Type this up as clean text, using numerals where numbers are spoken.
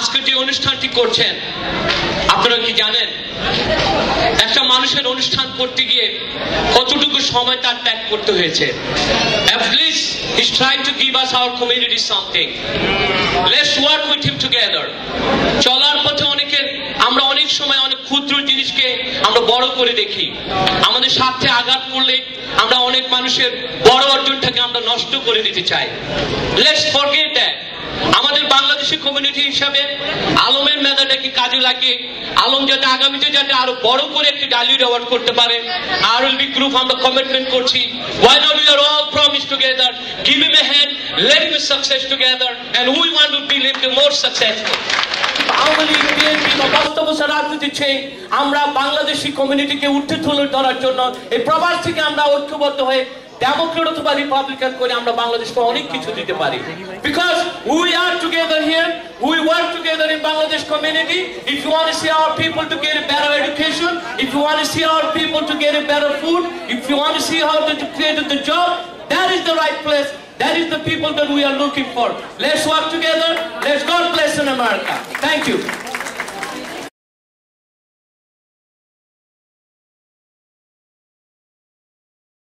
আজকে যে অনুষ্ঠানটি করছেন আপনারা কি জানেন একটা মানুষের অনুষ্ঠান করতে গিয়ে কতটুকু সময় তার ত্যাগ করতে হয়েছে? At least he's trying to give us our community something. Let's work with him together. চলার পথে আমরা অনেক সময় অনেক ক্ষুদ্র জিনিসকে আমরা বড় করে দেখি। আমাদের স্বার্থে আঘাত করলে আমরা অনেক মানুষের বড় অর্জনটাকে আমরা নষ্ট করে দিতে চাই। Let's forget that. আমাদের বাংলাদেশি কমিউনিটি হিসাবে আলমের মেধাটাকে কাজে লাগিয়ে আলম যাতে আগামীতে যাতে আরো বড় করে একটি ডালিউড অ্যাওয়ার্ড করতে পারে আরএলবি গ্রুপ আমরা কমিটমেন্ট করছি why not we are all promise together give him a hand let him success together and we want to be little more successful Awami League BNP বা বাস্তবতা রাজনীতি ছেড়ে আমরা বাংলাদেশি কমিউনিটিকে উঠে তুলে ধরার জন্য এই প্রবাস থেকে আমরা ঐক্যবদ্ধ হয়ে ডেমোক্রেট অথবা রিপাবলিকান করে আমরা বাংলাদেশকে অনেক কিছু দিতে পারি because we are together here we work together in Bangladesh community if you want to see our people to get a better education if you want to see our people to get a better food if you want to see how to create the job that is the right place that is the people that we are looking for let's work together let's God bless in America thank you